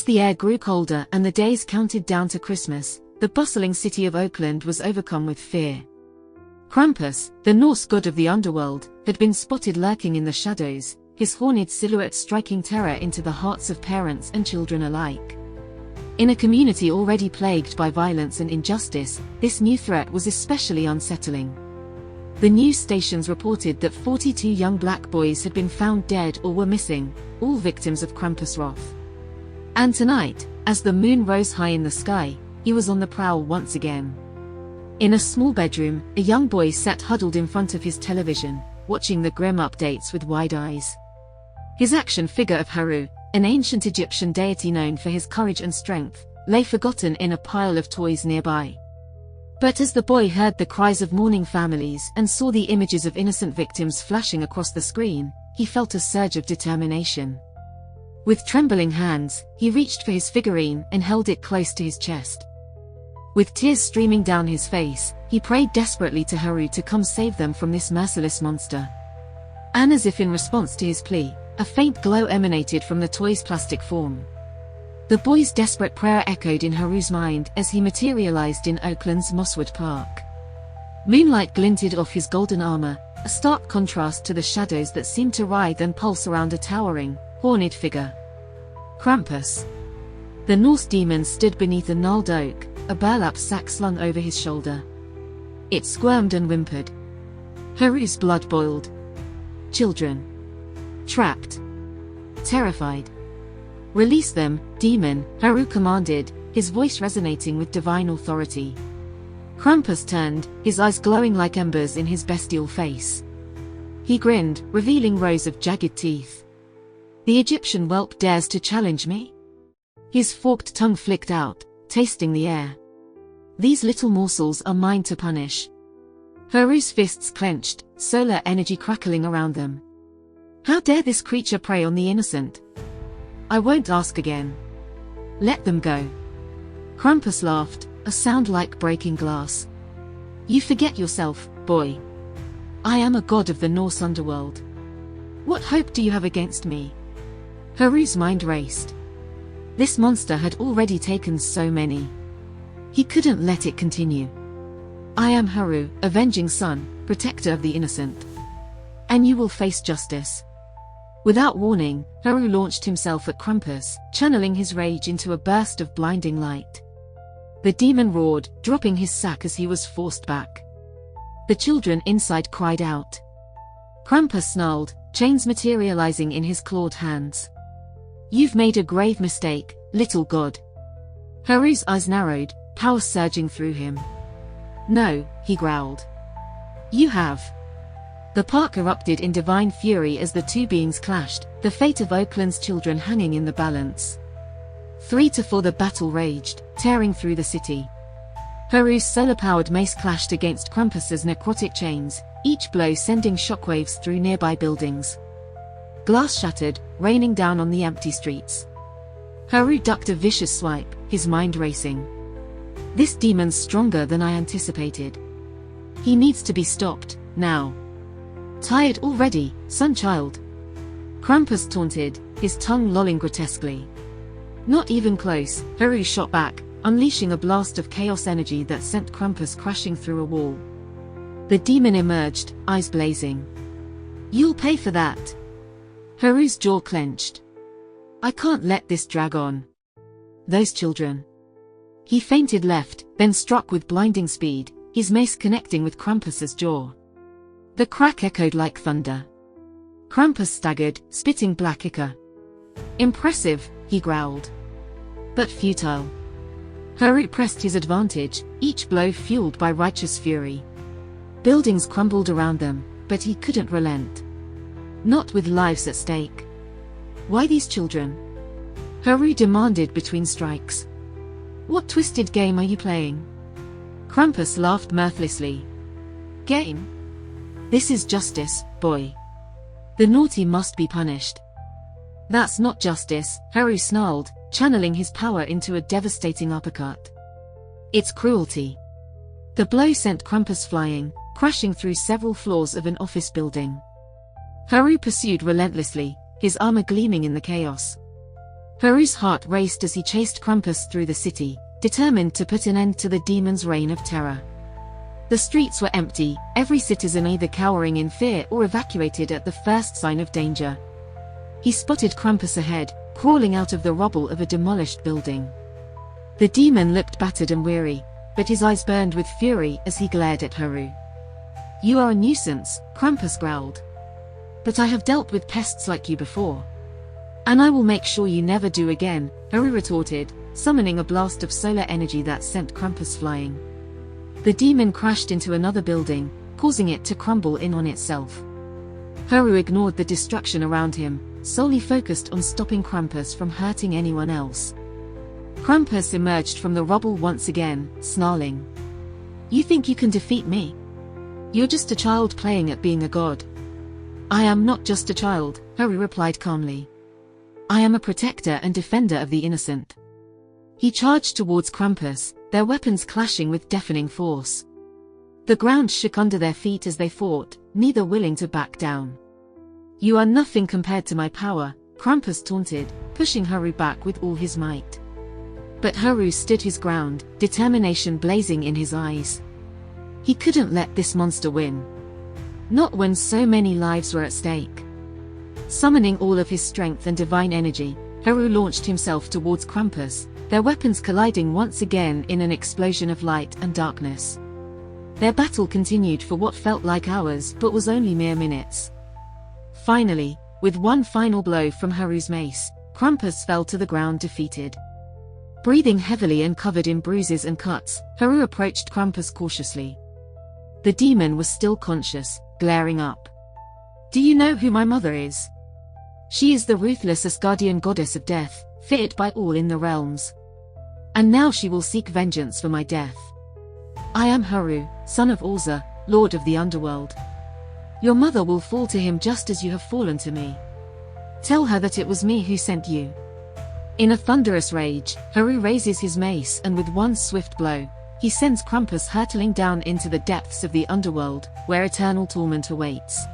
As the air grew colder and the days counted down to Christmas, the bustling city of Oakland was overcome with fear. Krampus, the Norse god of the underworld, had been spotted lurking in the shadows, his horned silhouette striking terror into the hearts of parents and children alike. In a community already plagued by violence and injustice, this new threat was especially unsettling. The news stations reported that 42 young black boys had been found dead or were missing, all victims of Krampus' wrath. And tonight, as the moon rose high in the sky, he was on the prowl once again. In a small bedroom, a young boy sat huddled in front of his television, watching the grim updates with wide eyes. His action figure of Heru, an ancient Egyptian deity known for his courage and strength, lay forgotten in a pile of toys nearby. But as the boy heard the cries of mourning families and saw the images of innocent victims flashing across the screen, he felt a surge of determination. With trembling hands, he reached for his figurine and held it close to his chest. With tears streaming down his face, he prayed desperately to Heru to come save them from this merciless monster. And as if in response to his plea, a faint glow emanated from the toy's plastic form. The boy's desperate prayer echoed in Haru's mind as he materialized in Oakland's Mosswood Park. Moonlight glinted off his golden armor, a stark contrast to the shadows that seemed to writhe and pulse around a towering, horned figure. Krampus. The Norse demon stood beneath a gnarled oak, a burlap sack slung over his shoulder. It squirmed and whimpered. Haru's blood boiled. Children. Trapped. Terrified. Release them, demon, Heru commanded, his voice resonating with divine authority. Krampus turned, his eyes glowing like embers in his bestial face. He grinned, revealing rows of jagged teeth. The Egyptian whelp dares to challenge me? His forked tongue flicked out, tasting the air. These little morsels are mine to punish. Haru's fists clenched, solar energy crackling around them. How dare this creature prey on the innocent? I won't ask again. Let them go. Krampus laughed, a sound like breaking glass. You forget yourself, boy. I am a god of the Norse underworld. What hope do you have against me? Haru's mind raced. This monster had already taken so many. He couldn't let it continue. I am Heru, avenging son, protector of the innocent. And you will face justice. Without warning, Heru launched himself at Krampus, channeling his rage into a burst of blinding light. The demon roared, dropping his sack as he was forced back. The children inside cried out. Krampus snarled, chains materializing in his clawed hands. You've made a grave mistake, little god. Haru's eyes narrowed, power surging through him. No, he growled. You have. The park erupted in divine fury as the two beings clashed, the fate of Oakland's children hanging in the balance. 3-4 the battle raged, tearing through the city. Haru's solar-powered mace clashed against Krampus's necrotic chains, each blow sending shockwaves through nearby buildings. Glass shattered, raining down on the empty streets. Heru ducked a vicious swipe, his mind racing. This demon's stronger than I anticipated. He needs to be stopped, now. Tired already, son-child? Krampus taunted, his tongue lolling grotesquely. Not even close, Heru shot back, unleashing a blast of chaos energy that sent Krampus crashing through a wall. The demon emerged, eyes blazing. You'll pay for that. Haru's jaw clenched. I can't let this drag on. Those children. He feinted left, then struck with blinding speed, his mace connecting with Krampus's jaw. The crack echoed like thunder. Krampus staggered, spitting black ichor. Impressive, he growled. But futile. Heru pressed his advantage, each blow fueled by righteous fury. Buildings crumbled around them, but he couldn't relent. Not with lives at stake. Why these children? Heru demanded between strikes. What twisted game are you playing? Krampus laughed mirthlessly. Game? This is justice, boy. The naughty must be punished. That's not justice, Heru snarled, channeling his power into a devastating uppercut. It's cruelty. The blow sent Krampus flying, crashing through several floors of an office building. Heru pursued relentlessly, his armor gleaming in the chaos. Heru's heart raced as he chased Krampus through the city, determined to put an end to the demon's reign of terror. The streets were empty, every citizen either cowering in fear or evacuated at the first sign of danger. He spotted Krampus ahead, crawling out of the rubble of a demolished building. The demon looked battered and weary, but his eyes burned with fury as he glared at Heru. "You are a nuisance," Krampus growled. "But I have dealt with pests like you before. And I will make sure you never do again," Heru retorted, summoning a blast of solar energy that sent Krampus flying. The demon crashed into another building, causing it to crumble in on itself. Heru ignored the destruction around him, solely focused on stopping Krampus from hurting anyone else. Krampus emerged from the rubble once again, snarling. "You think you can defeat me? You're just a child playing at being a god." "I am not just a child," Heru replied calmly. "I am a protector and defender of the innocent." He charged towards Krampus, their weapons clashing with deafening force. The ground shook under their feet as they fought, neither willing to back down. "You are nothing compared to my power," Krampus taunted, pushing Heru back with all his might. But Heru stood his ground, determination blazing in his eyes. He couldn't let this monster win. Not when so many lives were at stake. Summoning all of his strength and divine energy, Heru launched himself towards Krampus, their weapons colliding once again in an explosion of light and darkness. Their battle continued for what felt like hours but was only mere minutes. Finally, with one final blow from Heru's mace, Krampus fell to the ground defeated. Breathing heavily and covered in bruises and cuts, Heru approached Krampus cautiously. The demon was still conscious, glaring up. "Do you know who my mother is? She is the ruthless Asgardian goddess of death, feared by all in the realms. And now she will seek vengeance for my death. I am Heru, son of Orza, lord of the underworld. Your mother will fall to him just as you have fallen to me. Tell her that it was me who sent you." In a thunderous rage, Heru raises his mace and with one swift blow, he sends Krampus hurtling down into the depths of the underworld, where eternal torment awaits.